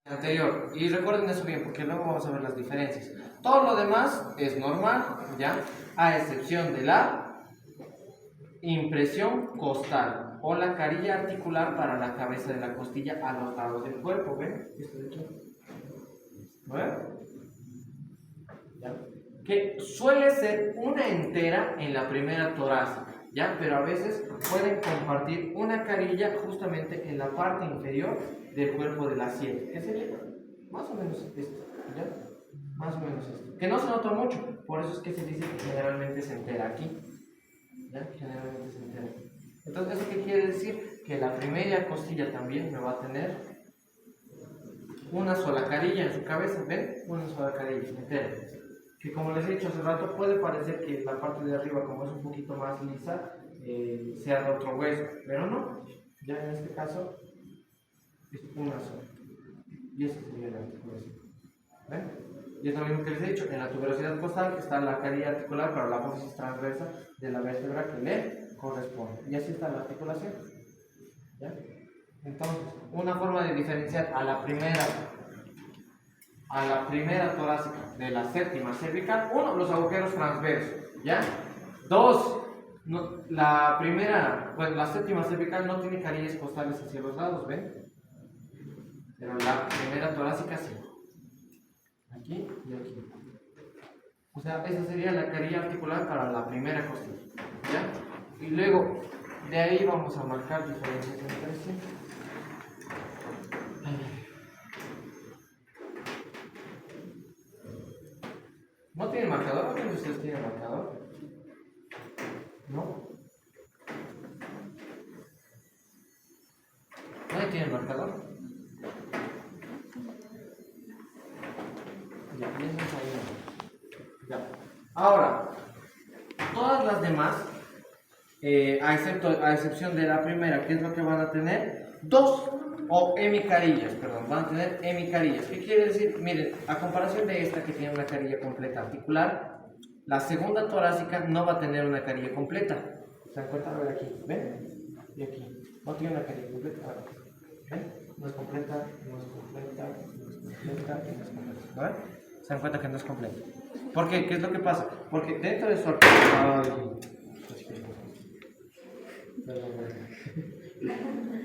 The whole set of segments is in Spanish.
anterior. Y recuerden eso bien, porque luego vamos a ver las diferencias. Todo lo demás es normal, ¿ya? A excepción de la impresión costal o la carilla articular para la cabeza de la costilla a los lados del cuerpo. ¿Ven? Esto de aquí. ¿Ven? ¿Ya? Que suele ser una entera en la primera torácica, ¿ya? Pero a veces pueden compartir una carilla justamente en la parte inferior del cuerpo de la sien. ¿Qué sería? Más o menos esto, ¿ya? Más o menos esto. Que no se nota mucho, por eso es que se dice que generalmente se entera aquí, ¿ya? Generalmente se entera. Entonces, ¿eso qué quiere decir? Que la primera costilla también me va a tener una sola carilla en su cabeza, ¿ven? Una sola carilla entera. Que como les he dicho hace rato, puede parecer que la parte de arriba, como es un poquito más lisa, sea de otro hueso, pero no. Ya en este caso es una sola. Y esa sería la articulación. ¿Ven? Y es lo mismo que les he dicho, en la tuberosidad costal está la carilla articular para la apófisis transversa de la vértebra que le corresponde. Y así está la articulación. ¿Ya? Entonces, una forma de diferenciar a la primera torácica de la séptima cervical: uno, los agujeros transversos, ¿ya? Dos, la séptima cervical no tiene carillas costales hacia los lados, ¿ven? Pero la primera torácica sí. Aquí y aquí. O sea, esa sería la carilla articular para la primera costilla, ¿ya? Y luego, de ahí vamos a marcar diferencias entre sí. ¿No tiene marcador? ¿Alguien de ustedes tiene marcador? ¿No? ¿Nadie tiene marcador? Ya, y eso es ahí. Ya. Ahora, todas las demás, a excepción de la primera, ¿qué es lo que van a tener? Dos, o hemicarillas, perdón, van a tener hemicarillas. ¿Qué quiere decir? Miren, a comparación de esta que tiene una carilla completa articular, la segunda torácica no va a tener una carilla completa. ¿Se dan cuenta? A ver aquí, ¿ven? Y aquí, no tiene una carilla completa. ¿Ven? No es completa, no es completa, no es completa y no es completa. ¿Ven? Se dan cuenta que no es completa. ¿Por qué? ¿Qué es lo que pasa? Porque dentro de su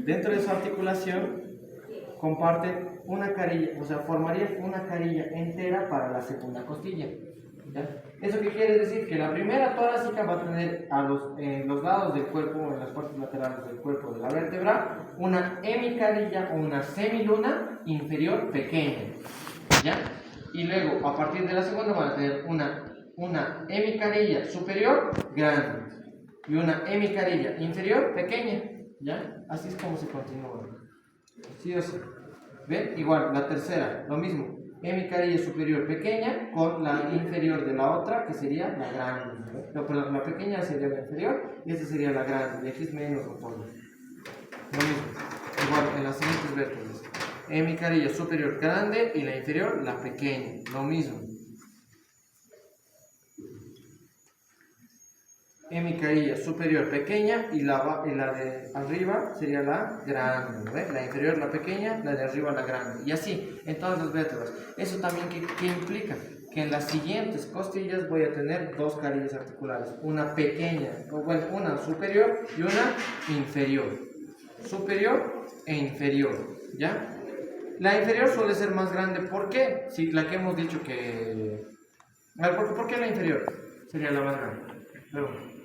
dentro de su articulación comparten una carilla, o sea, formarían una carilla entera para la segunda costilla. ¿Ya? ¿Eso qué quiere decir? Que la primera torácica va a tener en los lados del cuerpo, en las partes laterales del cuerpo de la vértebra, una hemicarilla o una semiluna inferior pequeña, ¿ya? Y luego, a partir de la segunda, van a tener una hemicarilla superior grande y una hemicarilla inferior pequeña, ¿ya? Así es como se continúa. Sí o sí. ¿Ven? Igual, la tercera, lo mismo. Hemicarilla superior pequeña con la inferior de la otra, que sería la grande. No, perdón, la pequeña sería la inferior y esta sería la grande. Y aquí es menos o todo. Lo mismo. Igual, en las siguientes vértebras. Hemicarilla superior grande y la inferior la pequeña. Lo mismo. Hemicarilla superior pequeña y la de arriba sería la grande, ¿no? La inferior la pequeña, la de arriba la grande, y así en todas las vértebras. Eso también ¿qué implica? Que en las siguientes costillas voy a tener dos carillas articulares, una pequeña, o bueno, una superior y una inferior, superior e inferior, ¿ya? La inferior suele ser más grande, ¿por qué? Si la que hemos dicho que... A ver, ¿por qué la inferior sería la más grande? Pero...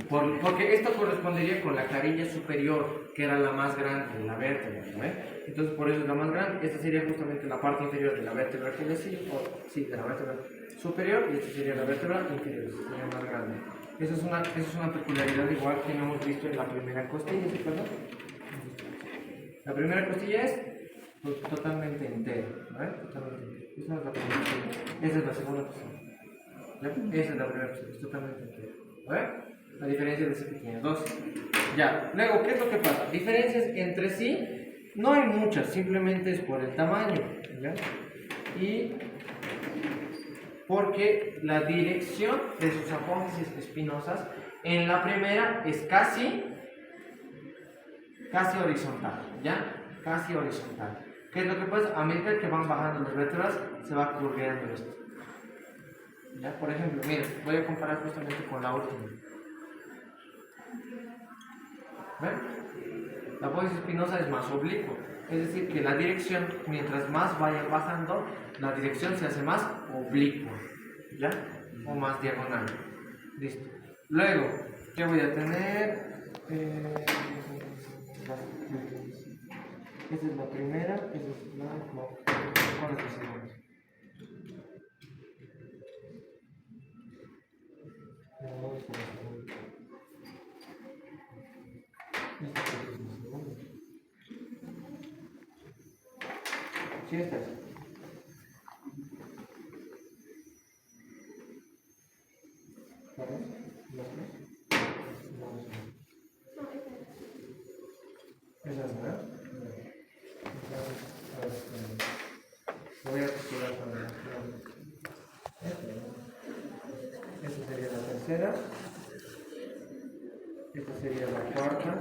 porque esto correspondería con la carilla superior, que era la más grande de la vértebra, ¿no? Entonces por eso es la más grande. Esta sería justamente la parte inferior de la vértebra que le sigue, de la vértebra superior, y esta sería la vértebra inferior, sería más grande. Eso es una peculiaridad igual que no hemos visto en la primera costilla, ¿sí, perdón? La primera costilla es totalmente entera, ¿no? Totalmente entera. Esa es la primera costilla. Esa es la segunda costilla. ¿Ya? Esa es la primera costilla, es totalmente entera, ¿no? La diferencia de ese pequeño 2. Ya, luego, ¿qué es lo que pasa? Diferencias entre sí no hay muchas, simplemente es por el tamaño, ¿ya? Y porque la dirección de sus apófisis espinosas en la primera es casi casi horizontal, ¿ya? Casi horizontal. ¿Qué es lo que pasa? A medida que van bajando las vértebras, se va curveando esto. ¿Ya? Por ejemplo, miren, voy a comparar justamente con la última. ¿Ven? La apófisis espinosa es más oblicua, es decir, que la dirección, mientras más vaya bajando, la dirección se hace más oblicua, ¿ya? O más diagonal. Listo. Luego, ¿qué voy a tener? Esa es la primera, esa es la... No, ¿cuál es la segunda? No, esta es la segunda. Esta es la segunda. Sí, esta es. ¿Vale? ¿Las tres? No, esa es, ¿verdad? Voy a calcular también. Esta sería la tercera. Esta sería la cuarta.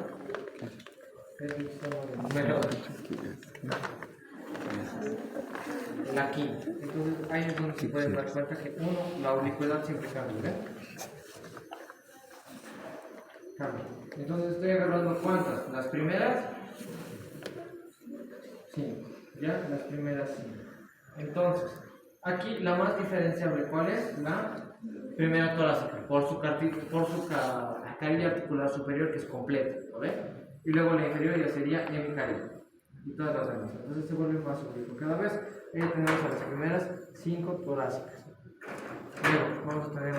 La quinta. Entonces ahí es donde se puede dar cuenta que uno, la oblicuidad siempre cambia, ¿ven? Cambia. Entonces estoy agarrando cuántas. Las primeras 5. ¿Ya? Las primeras 5. Entonces, aquí la más diferenciable, ¿cuál es? La primera torácica, por su carilla articular superior, que es completa, ¿lo ven? Y luego la inferior ya sería hemicarilla. Y todas las demás. Entonces se vuelve más oblicuo. Cada vez ahí tenemos a las primeras 5 torácicas. Luego vamos a tener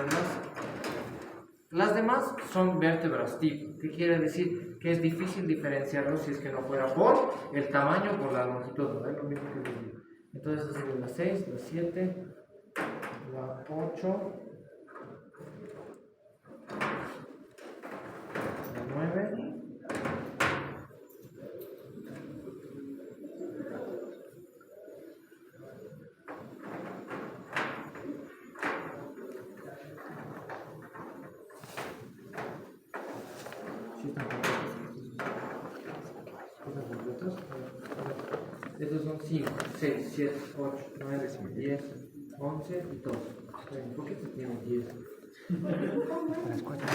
las demás son vértebras tipo. ¿Qué quiere decir? Que es difícil diferenciarlos si es que no fuera por el tamaño o por la longitud, ¿no? Es lo mismo que les digo. Entonces, esta sería la 6, la 7, la 8, la 9, ¿sí están completos? Estos son 5, 6, 7, 8, 9, 10, 11 y 12. ¿Por qué se tienen 10? Las 4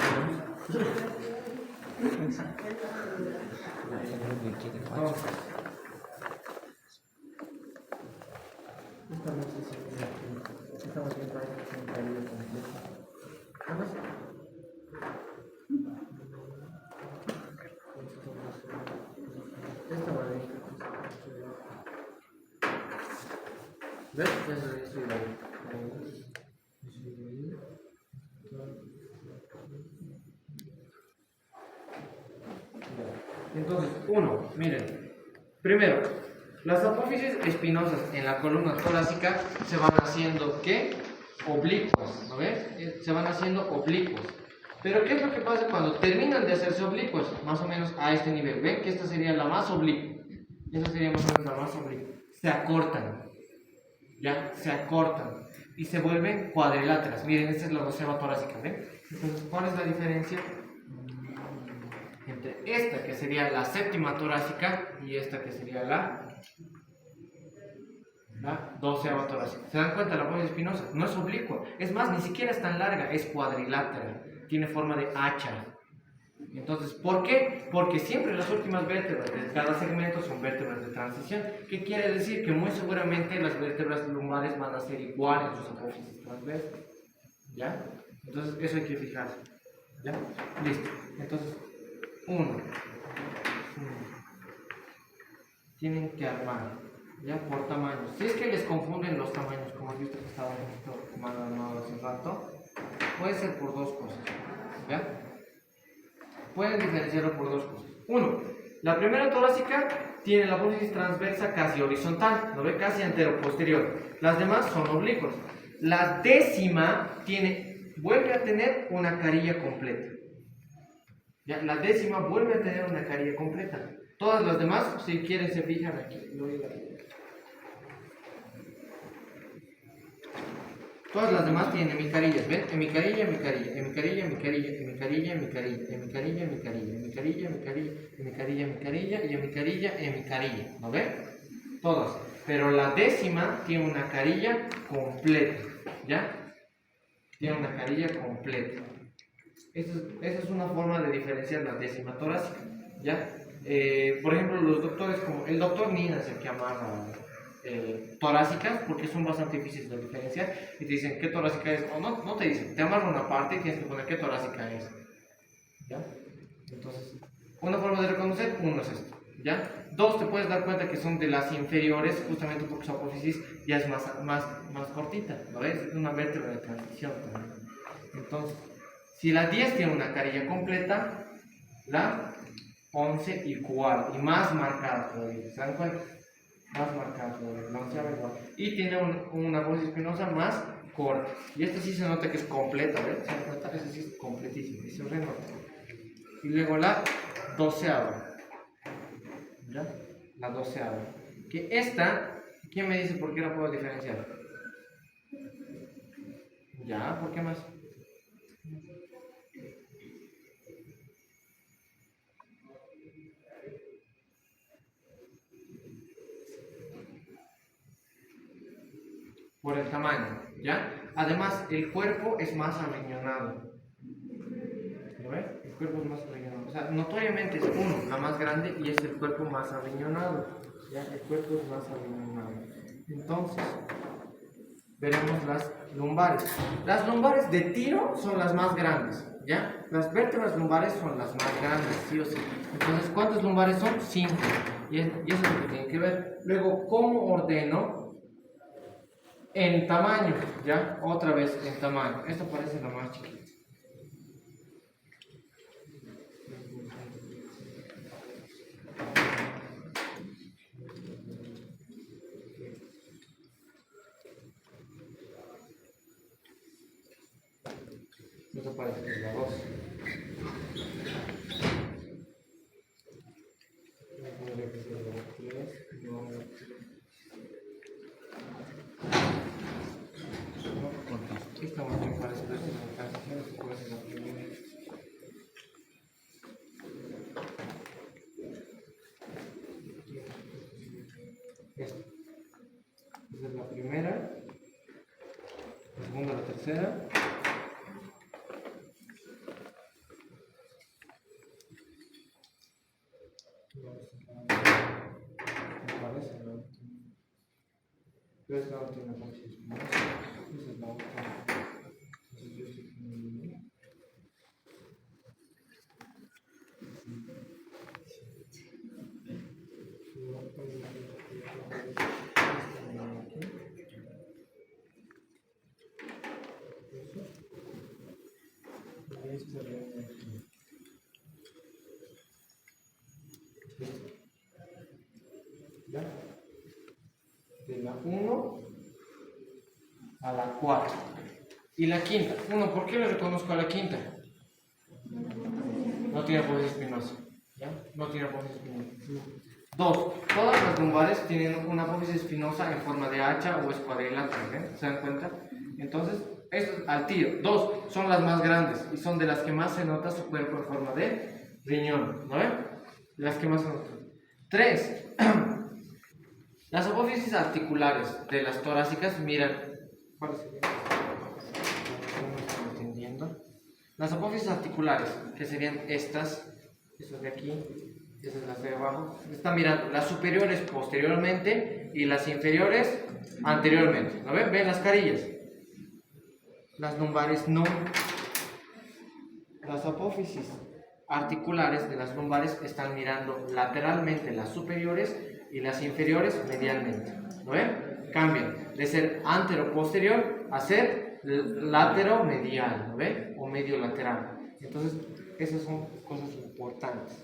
Esta no sé si estamos viendo ahí que se caído completo. ¿Vamos? Esta varita. ¿Ves? Ya se estoy ahí. Entonces, uno, miren. Primero, las apófisis espinosas en la columna torácica se van haciendo, ¿qué? Oblicuas, ¿no ves? Se van haciendo oblicuos. Pero ¿qué es lo que pasa cuando terminan de hacerse oblicuos? Más o menos a este nivel. ¿Ven? Que esta sería la más oblicua. Esta sería más o menos la más oblicua. Se acortan. ¿Ya? Se acortan. Y se vuelven cuadriláteras. Miren, esta es la doceava torácica, ¿ven? Entonces, ¿cuál es la diferencia entre esta, que sería la séptima torácica, y esta, que sería la doceava torácica? ¿Se dan cuenta? La apófisis espinosa no es oblicua. Es más, ni siquiera es tan larga, es cuadrilátera. Tiene forma de hacha. Entonces, ¿por qué? Porque siempre las últimas vértebras de cada segmento son vértebras de transición. ¿Qué quiere decir? Que muy seguramente las vértebras lumbares van a ser iguales en sus apófisis transversales. ¿Ya? Entonces, eso hay que fijarse. ¿Ya? Listo. Entonces, uno. Tienen que armar, ¿ya? Por tamaños. Si es que les confunden los tamaños, como has visto que estaba un poquito mal armado hace rato, puede ser por dos cosas. ¿Ya? Pueden diferenciarlo por dos cosas. Uno, la primera torácica tiene la apófisis transversa casi horizontal, ¿no ve? Casi antero-posterior. Las demás son oblicuas. La décima vuelve a tener una carilla completa. ¿Ya? La décima vuelve a tener una carilla completa. Todas las demás, si quieren, se fijan aquí. Todas las demás tienen hemicarillas, ¿ven? Hemicarilla, hemicarilla, hemicarilla, hemicarilla, hemicarilla, hemicarilla, hemicarilla, hemicarilla, hemicarilla, hemicarilla, hemicarilla, hemicarilla y hemicarilla, hemicarilla, ¿no ven? Todas. Pero la décima tiene una carilla completa, ¿ya? Tiene una carilla completa. Esa es una forma de diferenciar la décima torácica, ¿ya? Por ejemplo, los doctores, como el doctor Nina es el que amarra torácicas, porque son bastante difíciles de diferenciar, y te dicen qué torácica es, o no te dicen, te amarra una parte y tienes que poner qué torácica es, ¿ya? Entonces, una forma de reconocer, uno es esto, ¿ya? Dos, te puedes dar cuenta que son de las inferiores, justamente porque su apófisis ya es más cortita, ¿lo ves? Es una vértebra de transición también. Entonces, si la 10 tiene una carilla completa, la 11 igual, y más marcada todavía, ¿se dan cuenta? Más marcada todavía, la onceava igual. Y tiene una apófisis espinosa más corta. Y esta sí se nota que es completa, ¿ves? ¿Se dan cuenta? Esta sí es completísima, y se renota. Y luego la 12ava. ¿Ya? La 12ava. Que esta, ¿quién me dice por qué la puedo diferenciar? ¿Ya? ¿Por qué más? Por el tamaño, ¿ya? Además, el cuerpo es más arriñonado. ¿Lo ves? El cuerpo es más arriñonado. O sea, notoriamente es uno, la más grande, y es el cuerpo más arriñonado. ¿Ya? El cuerpo es más arriñonado. Entonces, veremos las lumbares. Las lumbares de tiro son las más grandes, ¿ya? Las vértebras lumbares son las más grandes, sí o sí. Entonces, ¿cuántas lumbares son? 5. Y eso es lo que tienen que ver. Luego, ¿cómo ordeno? En tamaño, ¿ya? Otra vez en tamaño. Esta parece la más chiquita. Esta parece que es la 2. Esta más bien parece que es la transición, esta puede ser la primera. Esta es la primera, la segunda, la tercera. Me parece, ¿no? Pero esta no tiene apófisis espinosa. Esa es la otra. Entonces yo estoy poniendo. ¿Ya? De la 1 a la 4. Y la quinta. 1, ¿por qué le reconozco a la quinta? No tiene apófisis espinosa. ¿Ya? No tiene apófisis espinosa. 2. Todas las lumbares tienen una apófisis espinosa en forma de hacha o escuadrilátero, ¿eh? ¿Se dan cuenta? Entonces, esto es al tiro. 2. Son las más grandes y son de las que más se nota su cuerpo en forma de riñón, ¿no ven? De las que más se notan. 3. Las apófisis articulares de las torácicas, miran. ¿Cuál sería? No estoy entendiendo. Las apófisis articulares, que serían estas de aquí, estas las de abajo, están mirando las superiores posteriormente y las inferiores anteriormente. ¿No ven? ¿Ven las carillas? Las lumbares no. Las apófisis articulares de las lumbares están mirando lateralmente las superiores y las inferiores medialmente. ¿Lo ven? Cambian de ser antero-posterior a ser latero-medial, ¿lo ven? O medio-lateral. Entonces, esas son cosas importantes.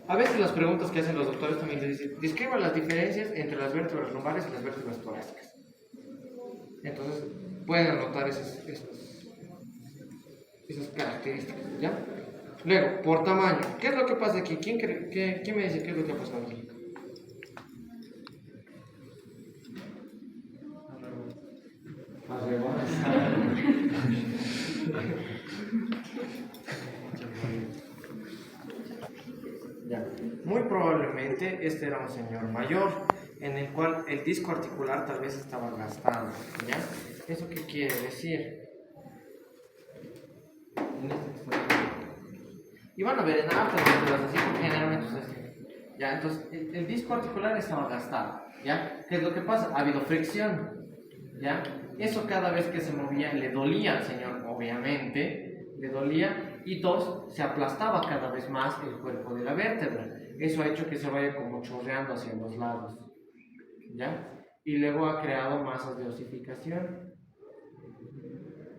A veces las preguntas que hacen los doctores también les dicen, describan las diferencias entre las vértebras lumbares y las vértebras torácicas. Entonces, pueden anotar esas características, ¿ya? Luego, por tamaño. ¿Qué es lo que pasa aquí? ¿Quién me dice qué es lo que ha pasado aquí? A ver, Ya. Muy probablemente este era un señor mayor, en el cual el disco articular tal vez estaba gastado. ¿Ya? ¿Eso qué quiere decir? Y van a ver en hartas lecturas así, porque generalmente es así. ¿Ya? Entonces, el disco articular estaba gastado. ¿Ya? ¿Qué es lo que pasa? Ha habido fricción. ¿Ya? Eso cada vez que se movía le dolía al señor, obviamente, le dolía, y dos, se aplastaba cada vez más el cuerpo de la vértebra. Eso ha hecho que se vaya como chorreando hacia los lados. ¿Ya? Y luego ha creado masas de osificación.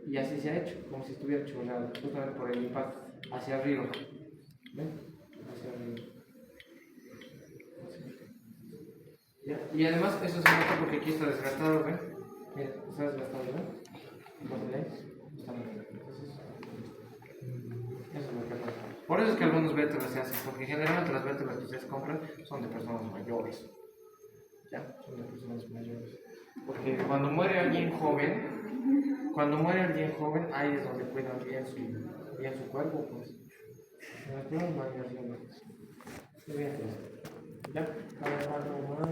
Y así se ha hecho, como si estuviera chorreado, justamente por el impacto, hacia arriba. ¿Ven? Hacia arriba. ¿Ya? Y además eso se nota porque aquí está desgastado, ¿ven? Mira, está desgastado, ¿ven? ¿Lo veis? Está desgastado. Entonces, eso es lo que pasa. Por eso es que algunos vértebras se hacen, porque generalmente las vértebras que ustedes compran son de personas mayores. ¿Ya? Son de personas mayores. Porque cuando muere alguien joven, ahí es donde cuidan bien su cuerpo, pues. En las personas mayores no. ¿Ya? Algo más.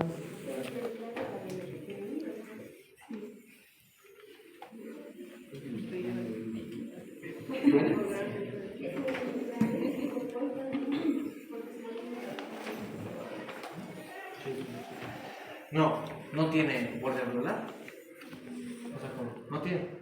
No, no tiene borde anular. O sea, ¿cómo? No tiene.